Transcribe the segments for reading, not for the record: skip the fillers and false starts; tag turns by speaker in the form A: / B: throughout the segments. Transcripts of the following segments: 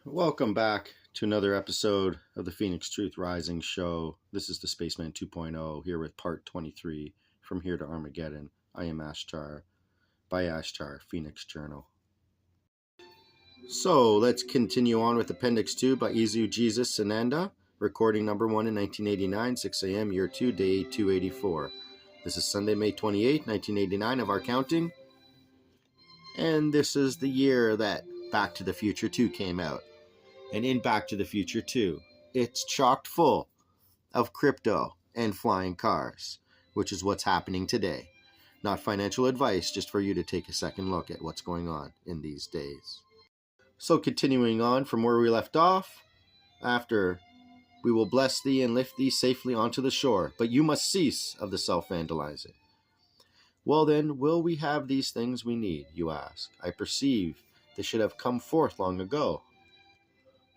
A: Welcome back to another episode of the Phoenix Truth Rising Show. This is the Spaceman 2.0 here with part 23 from Here to Armageddon. I am Ashtar by Ashtar, Phoenix Journal. So let's continue on with Appendix 2 by Izu Jesus Sananda, recording number 1 in 1989, 6 a.m., year 2, day 284. This is Sunday, May 28, 1989 of our counting. And this is the year that Back to the Future 2 came out. And in Back to the Future 2, it's chocked full of crypto and flying cars, which is what's happening today. Not financial advice, just for you to take a second look at what's going on in these days. So continuing on from where we left off, after we will bless thee and lift thee safely onto the shore, but you must cease of the self-vandalizing. Well then, will we have these things we need, you ask? I perceive they should have come forth long ago.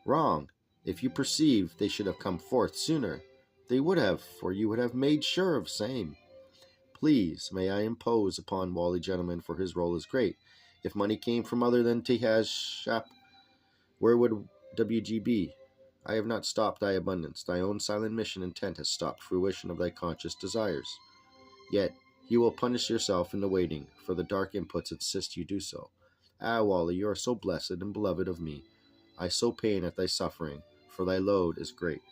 A: Wrong. If you perceive they should have come forth sooner, they would have, for you would have made sure of same. Please, may I impose upon Wally Gentleman, for his role is great. If money came from other than Tehaz Shap, where would WG be? I have not stopped thy abundance. Thy own silent mission intent has stopped fruition of thy conscious desires. Yet, you will punish yourself in the waiting, for the dark inputs insist you do so. Ah, Wally, you are so blessed and beloved of me. I so pain at thy suffering, for thy load is great.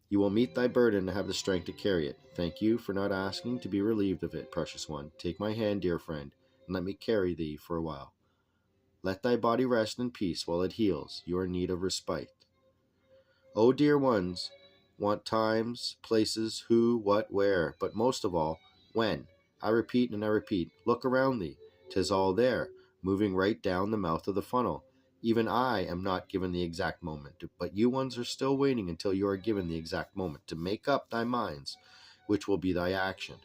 A: You will meet thy burden and have the strength to carry it. Thank you for not asking to be relieved of it, precious one. Take my hand, dear friend, and let me carry thee for a while. Let thy body rest in peace while it heals. You are in need of respite. O dear ones, want times, places, who, what, where, but most of all, when. I repeat and I repeat, look around thee. 'Tis all there, moving right down the mouth of the funnel. Even I am not given the exact moment, but you ones are still waiting until you are given the exact moment to make up thy minds, which will be thy action.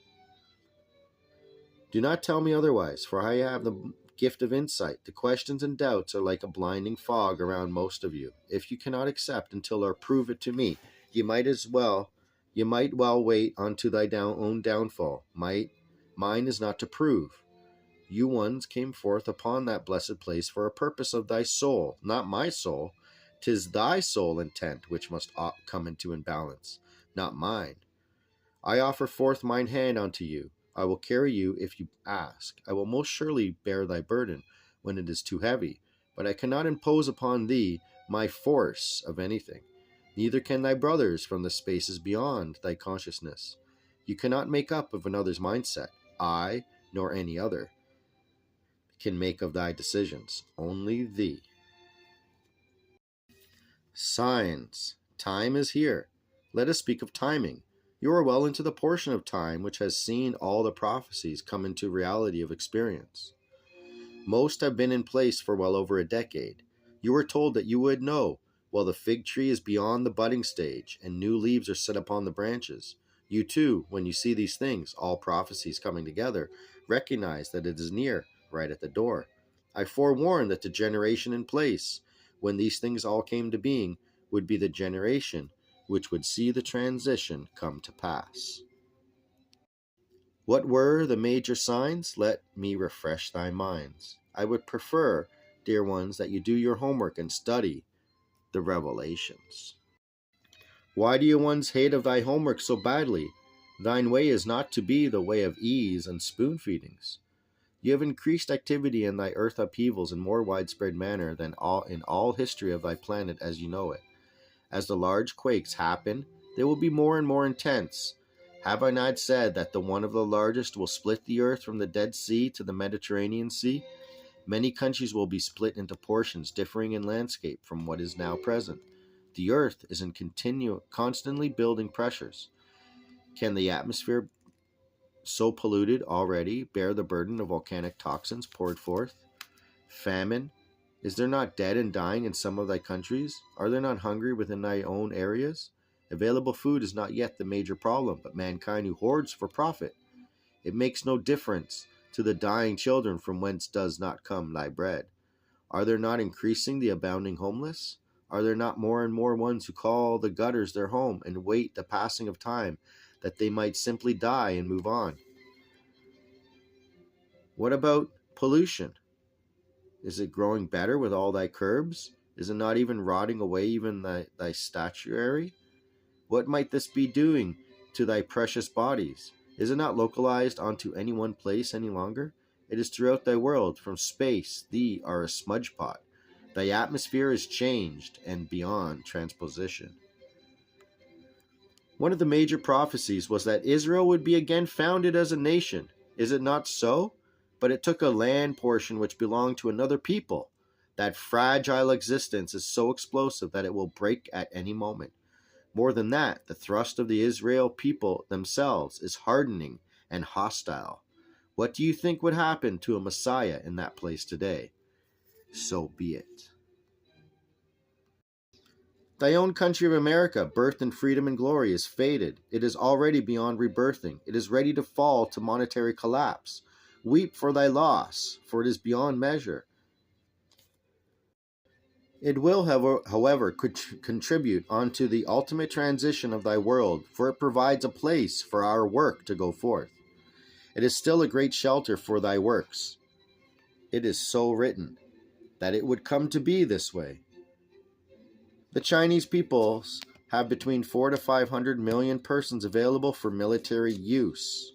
A: Do not tell me otherwise, for I have the gift of insight. The questions and doubts are like a blinding fog around most of you. If you cannot accept until or prove it to me, you might well wait unto thy own downfall. Mine is not to prove. You ones came forth upon that blessed place for a purpose of thy soul, not my soul. 'Tis thy soul intent which must come into imbalance, not mine. I offer forth mine hand unto you. I will carry you if you ask. I will most surely bear thy burden when it is too heavy, but I cannot impose upon thee my force of anything. Neither can thy brothers from the spaces beyond thy consciousness. You cannot make up of another's mindset. I, nor any other, can make of thy decisions. Only thee. Signs. Time is here. Let us speak of timing. You are well into the portion of time which has seen all the prophecies come into reality of experience. Most have been in place for well over a decade. You were told that you would know, while the fig tree is beyond the budding stage and new leaves are set upon the branches. You too, when you see these things, all prophecies coming together, recognize that it is near, right at the door. I forewarned that the generation in place, when these things all came to being, would be the generation which would see the transition come to pass. What were the major signs? Let me refresh thy minds. I would prefer, dear ones, that you do your homework and study the revelations. Why do you ones hate of thy homework so badly? Thine way is not to be the way of ease and spoon-feedings. You have increased activity in thy earth upheavals in more widespread manner than in all history of thy planet as you know it. As the large quakes happen, they will be more and more intense. Have I not said that the one of the largest will split the earth from the Dead Sea to the Mediterranean Sea? Many countries will be split into portions differing in landscape from what is now present. The earth is in constantly building pressures. Can the atmosphere, so polluted already, bear the burden of volcanic toxins poured forth? Famine? Is there not dead and dying in some of thy countries? Are there not hungry within thy own areas? Available food is not yet the major problem, but mankind who hoards for profit. It makes no difference to the dying children from whence does not come thy bread. Are there not increasing the abounding homeless? Are there not more and more ones who call the gutters their home and wait the passing of time that they might simply die and move on? What about pollution? Is it growing better with all thy curbs? Is it not even rotting away even thy statuary? What might this be doing to thy precious bodies? Is it not localized onto any one place any longer? It is throughout thy world. From space, thee are a smudge pot. Thy atmosphere is changed and beyond transposition. One of the major prophecies was that Israel would be again founded as a nation. Is it not so? But it took a land portion which belonged to another people. That fragile existence is so explosive that it will break at any moment. More than that, the thrust of the Israel people themselves is hardening and hostile. What do you think would happen to a Messiah in that place today? So be it. Thy own country of America, birthed in freedom and glory, is faded. It is already beyond rebirthing. It is ready to fall to monetary collapse. Weep for thy loss, for it is beyond measure. It will, however, contribute unto the ultimate transition of thy world, for it provides a place for our work to go forth. It is still a great shelter for thy works. It is so written that it would come to be this way. The Chinese peoples have between 400 to 500 million persons available for military use,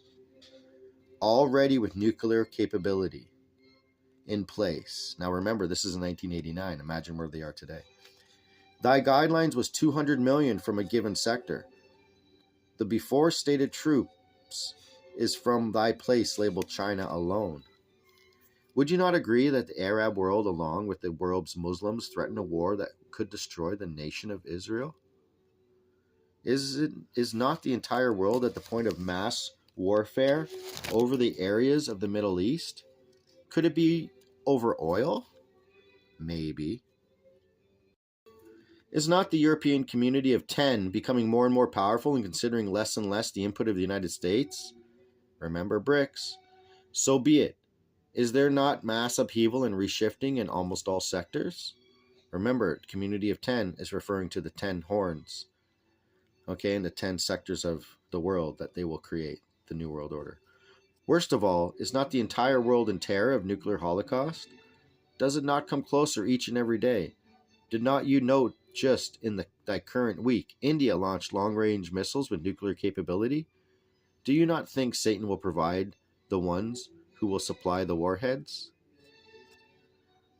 A: already with nuclear capability in place. Now remember, this is in 1989. Imagine where they are today. Thy guidelines was 200 million from a given sector. The before stated troops is from thy place labeled China alone. Would you not agree that the Arab world, along with the world's Muslims, threaten a war that could destroy the nation of Israel? Is not the entire world at the point of mass warfare over the areas of the Middle East? Could it be over oil? Maybe. Is not the European community of 10 becoming more and more powerful and considering less and less the input of the United States? Remember BRICS. So be it. Is there not mass upheaval and reshifting in almost all sectors? Remember, community of 10 is referring to the 10 horns, okay, and the 10 sectors of the world that they will create, the New World Order. Worst of all, is not the entire world in terror of nuclear holocaust? Does it not come closer each and every day? Did not you note just in thy current week, India launched long-range missiles with nuclear capability? Do you not think Satan will provide the ones who will supply the warheads?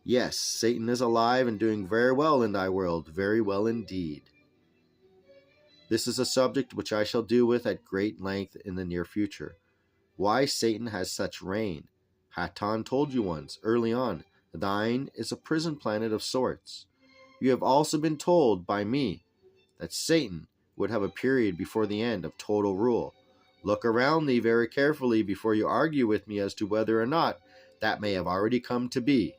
A: Yes, Satan is alive and doing very well in thy world, very well indeed. This is a subject which I shall deal with at great length in the near future. Why Satan has such reign. Hatan told you once, early on, thine is a prison planet of sorts. You have also been told by me that Satan would have a period before the end of total rule. Look around thee very carefully before you argue with me as to whether or not that may have already come to be.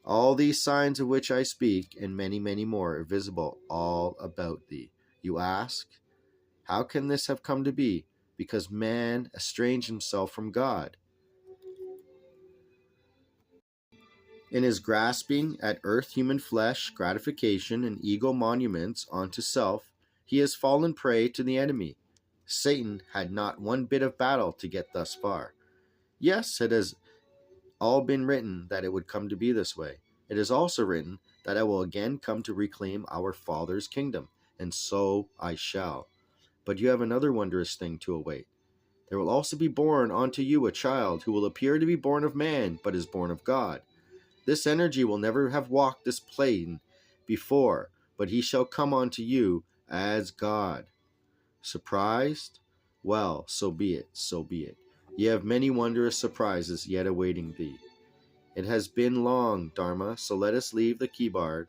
A: All these signs of which I speak, and many, many more, are visible all about thee. You ask, how can this have come to be? Because man estranged himself from God. In his grasping at earth, human flesh, gratification, and ego monuments onto self, he has fallen prey to the enemy. Satan had not one bit of battle to get thus far. Yes, it has all been written that it would come to be this way. It is also written that I will again come to reclaim our Father's kingdom, and so I shall. But you have another wondrous thing to await. There will also be born unto you a child who will appear to be born of man, but is born of God. This energy will never have walked this plane before, but he shall come unto you as God. Surprised? Well, so be it, so be it. Ye have many wondrous surprises yet awaiting thee. It has been long, Dharma, so let us leave the keyboard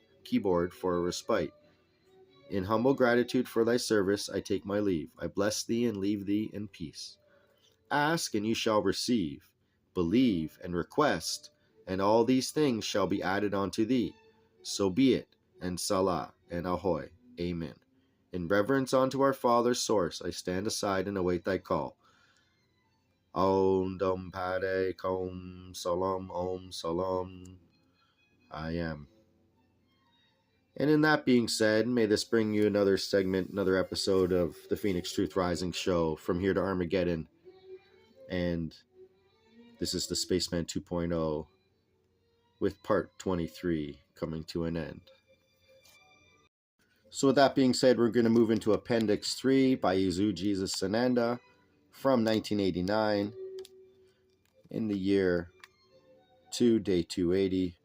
A: for a respite. In humble gratitude for thy service, I take my leave. I bless thee and leave thee in peace. Ask, and you shall receive. Believe, and request, and all these things shall be added unto thee. So be it, and Salah, and Ahoy. Amen. In reverence unto our Father's source, I stand aside and await thy call. Om Dum Pade Kom Salam Om Salam. I am. And in that being said, may this bring you another segment, another episode of the Phoenix Truth Rising show from here to Armageddon. And this is the Spaceman 2.0 with part 23 coming to an end. So with that being said, we're going to move into Appendix 3 by THRU Jesus Sananda from 1989 in the year 2, day 280,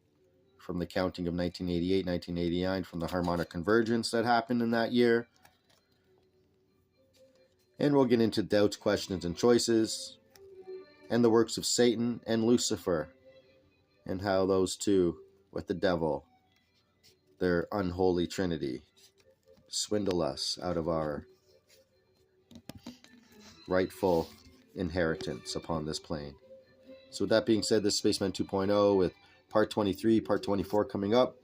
A: from the counting of 1988, 1989, from the harmonic convergence that happened in that year. And we'll get into doubts, questions, and choices, and the works of Satan and Lucifer, and how those two, with the devil, their unholy trinity, swindle us out of our rightful inheritance upon this plane. So with that being said, this is Spaceman 2.0 with part 23, part 24 coming up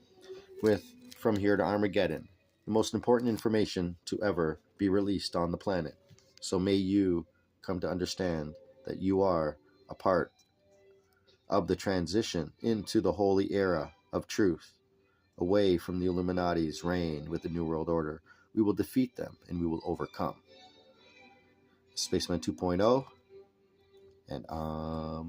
A: with From Here to Armageddon, the most important information to ever be released on the planet. So may you come to understand that you are a part of the transition into the holy era of truth, away from the Illuminati's reign with the New World Order. We will defeat them and we will overcome. Spaceman 2.0, and out.